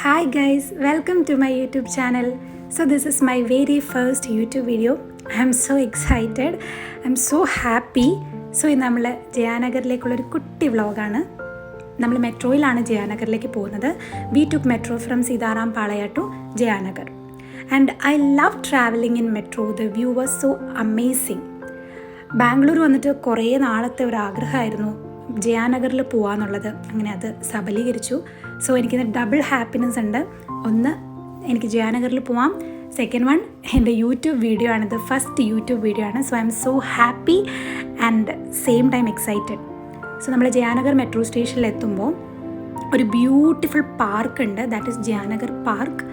Hi guys, welcome to my YouTube channel. So this is my very first YouTube video. I'm so excited. I'm so happy. So ഇന്ന് നമ്മൾ ജയാനഗറിലേക്കുള്ളൊരു കുട്ടി വ്ളോഗാണ്. നമ്മൾ മെട്രോയിലാണ് ജയാനഗറിലേക്ക് പോകുന്നത്. We took metro from Sidaram Palaya to Jayanagar. And I love traveling in metro. The view was so amazing. Bangalore വന്നിട്ട് കുറേ നാളത്തെ ഒരു ആഗ്രഹമായിരുന്നു ജയാനഗറിൽ പോകാമെന്നുള്ളത്. അങ്ങനെ അത് സബലീകരിച്ചു. സോ എനിക്കിന്ന് ഡബിൾ ഹാപ്പിനെസ് ഉണ്ട്. ഒന്ന്, എനിക്ക് ജയാനഗറിൽ പോവാം. സെക്കൻഡ് വൺ, എൻ്റെ യൂട്യൂബ് വീഡിയോ ആണിത്. ഫസ്റ്റ് യൂട്യൂബ് വീഡിയോ ആണ്. So I am so happy and same time excited. So നമ്മൾ ജയാനഗർ മെട്രോ സ്റ്റേഷനിൽ എത്തുമ്പോൾ ഒരു ബ്യൂട്ടിഫുൾ പാർക്ക് ഉണ്ട്. That is Jayanagar park.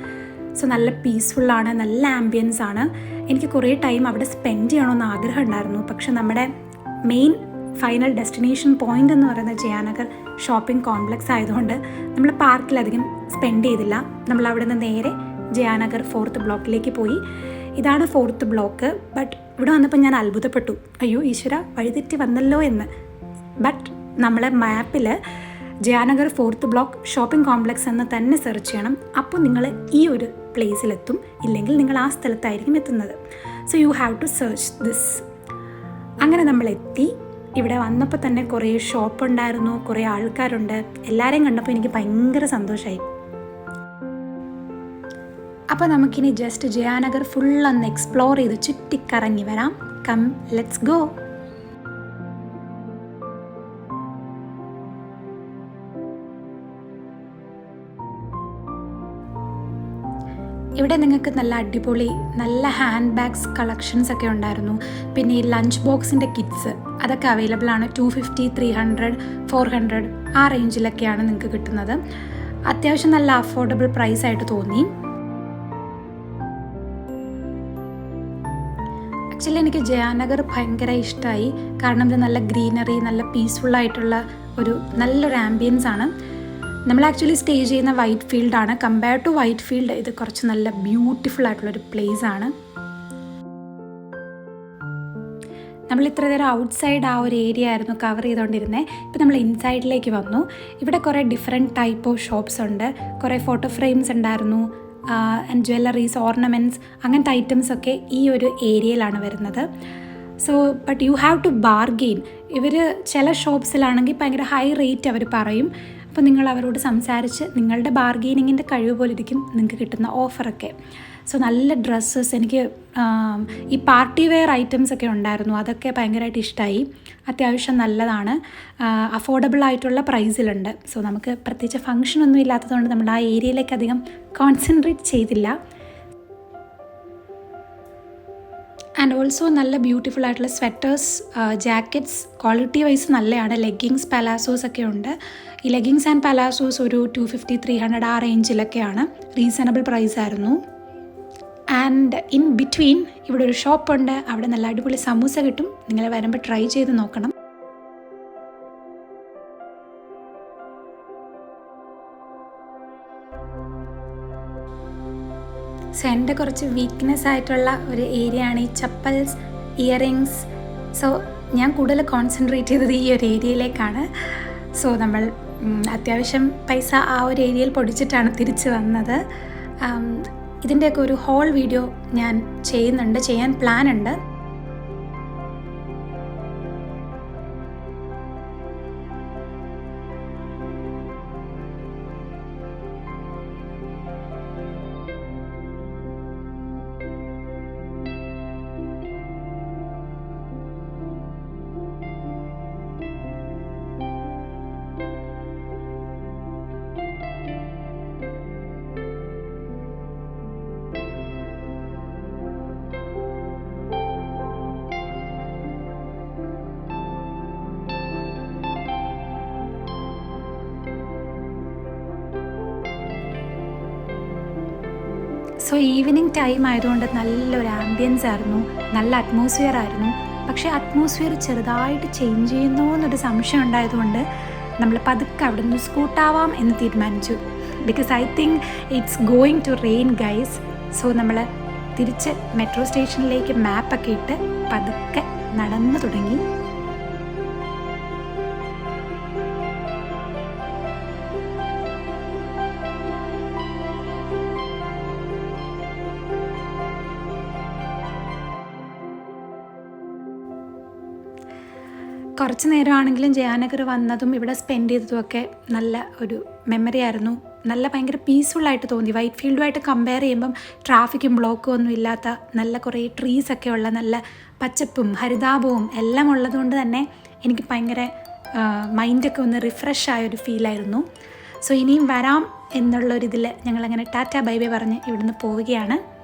So നല്ല പീസ്ഫുള്ളാണ്, നല്ല ആംബിയൻസ് ആണ്. എനിക്ക് കുറേ ടൈം അവിടെ സ്പെൻഡ് ചെയ്യണമെന്ന് ആഗ്രഹം ഉണ്ടായിരുന്നു. പക്ഷെ നമ്മുടെ മെയിൻ ഫൈനൽ ഡെസ്റ്റിനേഷൻ പോയിൻ്റ് എന്ന് പറയുന്നത് ജയാനഗർ ഷോപ്പിംഗ് കോംപ്ലക്സ് ആയതുകൊണ്ട് നമ്മൾ പാർക്കിലധികം സ്പെൻഡ് ചെയ്തില്ല. നമ്മൾ അവിടെ നിന്ന് നേരെ ജയാനഗർ 4th ബ്ലോക്കിലേക്ക് പോയി. ഇതാണ് 4th ബ്ലോക്ക്. ബട്ട് ഇവിടെ വന്നപ്പോൾ ഞാൻ അത്ഭുതപ്പെട്ടു. അയ്യോ ഈശ്വര, വഴിതെറ്റി വന്നല്ലോ എന്ന്. ബട്ട് നമ്മളെ മാപ്പിൽ Jayanagar 4th block shopping complex എന്ന് തന്നെ സെർച്ച് ചെയ്യണം. അപ്പോൾ നിങ്ങൾ ഈ ഒരു പ്ലേസിലെത്തും. ഇല്ലെങ്കിൽ നിങ്ങൾ ആ സ്ഥലത്തായിരിക്കും എത്തുന്നത്. So you have to search this. അങ്ങനെ നമ്മൾ എത്തി. ഇവിടെ വന്നപ്പോൾ തന്നെ കുറേ ഷോപ്പ് ഉണ്ടായിരുന്നു, കുറേ ആൾക്കാരുണ്ട്. എല്ലാവരെയും കണ്ടപ്പോൾ എനിക്ക് ഭയങ്കര സന്തോഷമായി. അപ്പോൾ നമുക്കിനി ജസ്റ്റ് ജയാനഗർ ഫുള്ളൊന്ന് എക്സ്പ്ലോർ ചെയ്ത് ചുറ്റിക്കറങ്ങി വരാം. Come, let's go. ഇവിടെ നിങ്ങൾക്ക് നല്ല അടിപൊളി നല്ല ഹാൻഡ് ബാഗ്സ് കളക്ഷൻസ് ഒക്കെ ഉണ്ടായിരുന്നു. പിന്നെ ഈ ലഞ്ച് ബോക്സിൻ്റെ കിറ്റ്സ് അതൊക്കെ അവൈലബിൾ ആണ്. 250, 300, 400 ആ റേഞ്ചിലൊക്കെയാണ് നിങ്ങൾക്ക് കിട്ടുന്നത്. അത്യാവശ്യം നല്ല അഫോർഡബിൾ പ്രൈസ് ആയിട്ട് തോന്നി. ആക്ച്വലി എനിക്ക് ജയാനഗർ ഭയങ്കര ഇഷ്ടമായി. കാരണം ഇത് നല്ല ഗ്രീനറി, നല്ല പീസ്ഫുള്ളായിട്ടുള്ള നല്ലൊരു ആംബിയൻസ് ആണ്. നമ്മൾ ആക്ച്വലി സ്റ്റേ ചെയ്യുന്ന വൈറ്റ് ഫീൽഡാണ്. കമ്പയർ ടു വൈറ്റ് ഫീൽഡ് ഇത് കുറച്ച് നല്ല ബ്യൂട്ടിഫുൾ ആയിട്ടുള്ളൊരു പ്ലേസ് ആണ്. നമ്മൾ ഇത്ര നേരം ഔട്ട്സൈഡ് ആ ഒരു ഏരിയ ആയിരുന്നു കവർ ചെയ്തുകൊണ്ടിരുന്നത്. ഇപ്പോൾ നമ്മൾ ഇൻസൈഡിലേക്ക് വന്നു. ഇവിടെ കുറേ ഡിഫറെൻറ്റ് ടൈപ്പ് ഓഫ് ഷോപ്സ് ഉണ്ട്. കുറേ ഫോട്ടോ ഫ്രെയിംസ് ഉണ്ടായിരുന്നു, ആൻഡ് ജ്വല്ലറീസ്, ഓർണമെൻറ്റ്സ്, അങ്ങനത്തെ ഐറ്റംസ് ഒക്കെ ഈ ഒരു ഏരിയയിലാണ് വരുന്നത്. So but you have to bargain. ഇവർ ചില ഷോപ്സിലാണെങ്കിൽ ഭയങ്കര ഹൈ റേറ്റ് അവർ പറയും. അപ്പോൾ നിങ്ങൾ അവരോട് സംസാരിച്ച് നിങ്ങളുടെ ബാർഗെയിനിങ്ങിൻ്റെ കഴിവ് പോലെ ഇരിക്കും നിങ്ങൾക്ക് കിട്ടുന്ന ഓഫറൊക്കെ. സോ നല്ല ഡ്രസ്സസ്, എനിക്ക് ഈ പാർട്ടി വെയർ ഐറ്റംസ് ഒക്കെ ഉണ്ടായിരുന്നു. അതൊക്കെ ഭയങ്കരമായിട്ട് ഇഷ്ടമായി. അത്യാവശ്യം നല്ലതാണ്, അഫോർഡബിൾ ആയിട്ടുള്ള പ്രൈസിലുണ്ട്. സോ നമുക്ക് പ്രത്യേകിച്ച് ഫങ്ഷനൊന്നും ഇല്ലാത്തതുകൊണ്ട് നമ്മൾ ആ ഏരിയയിലേക്ക് അധികം കോൺസെൻട്രേറ്റ് ചെയ്തില്ല. ആൻഡ് ഓൾസോ നല്ല ബ്യൂട്ടിഫുൾ ആയിട്ടുള്ള സ്വെറ്റേഴ്സ്, ജാക്കറ്റ്സ് ക്വാളിറ്റി വൈസ് നല്ലതാണ്. ലെഗിങ്സ്, പലാസോസ് ഒക്കെ ഉണ്ട്. ഈ ലെഗിങ്സ് ആൻഡ് പലാസോസ് ഒരു 250, 300 ആ റേഞ്ചിലൊക്കെയാണ്. റീസണബിൾ പ്രൈസ് ആയിരുന്നു. ആൻഡ് ഇൻ ബിറ്റ്വീൻ ഇവിടെ ഒരു ഷോപ്പുണ്ട്. അവിടെ നല്ല അടിപൊളി സമൂസ കിട്ടും. നിങ്ങൾ വരുമ്പോൾ ട്രൈ ചെയ്ത് നോക്കണം. സോ എൻ്റെ കുറച്ച് വീക്ക്നെസ് ആയിട്ടുള്ള ഒരു ഏരിയ ആണ് ഈ ചപ്പൽസ്, ഇയറിങ്സ്. സോ ഞാൻ കൂടുതൽ കോൺസെൻട്രേറ്റ് ചെയ്തത് ഈ ഒരു ഏരിയയിലേക്കാണ്. സോ നമ്മൾ അത്യാവശ്യം പൈസ ആ ഒരു ഏരിയയിൽ പൊടിച്ചിട്ടാണ് തിരിച്ച് വന്നത്. ഇതിൻ്റെയൊക്കെ ഒരു ഹോൾ വീഡിയോ ഞാൻ ചെയ്യാൻ പ്ലാൻ ഉണ്ട്. സോ ഈവനിങ് ടൈം ആയതുകൊണ്ട് നല്ലൊരു ആംബിയൻസ് ആയിരുന്നു, നല്ല അറ്റ്മോസ്ഫിയർ ആയിരുന്നു. പക്ഷേ അറ്റ്മോസ്ഫിയർ ചെറുതായിട്ട് ചേഞ്ച് ചെയ്യുന്നോ എന്നൊരു സംശയം ഉണ്ടായതുകൊണ്ട് നമ്മൾ പതുക്കെ അവിടെ നിന്ന് സ്കൂട്ടാവാം എന്ന് തീരുമാനിച്ചു. Because I think it's going to rain guys. So നമ്മൾ തിരിച്ച് മെട്രോ സ്റ്റേഷനിലേക്ക് മാപ്പൊക്കെ ഇട്ട് പതുക്കെ നടന്നു തുടങ്ങി. കുറച്ച് നേരമാണെങ്കിലും ജയാനഗർ വന്നതും ഇവിടെ സ്പെൻഡ് ചെയ്തതുമൊക്കെ നല്ല ഒരു മെമ്മറി ആയിരുന്നു. നല്ല ഭയങ്കര പീസ്ഫുള്ളായിട്ട് തോന്നി. വൈറ്റ് ഫീൽഡുമായിട്ട് കമ്പയർ ചെയ്യുമ്പം ട്രാഫിക്കും ബ്ലോക്കും ഒന്നും ഇല്ലാത്ത നല്ല കുറേ ട്രീസൊക്കെ ഉള്ള നല്ല പച്ചപ്പും ഹരിതാപവും എല്ലാം ഉള്ളതുകൊണ്ട് തന്നെ എനിക്ക് ഭയങ്കര മൈൻഡൊക്കെ ഒന്ന് റിഫ്രഷ് ആയൊരു ഫീലായിരുന്നു. സോ ഇനിയും വരാം എന്നുള്ളൊരിതിൽ ഞങ്ങളങ്ങനെ ടാറ്റ ബൈ ബൈ പറഞ്ഞ് ഇവിടുന്ന് പോവുകയാണ്.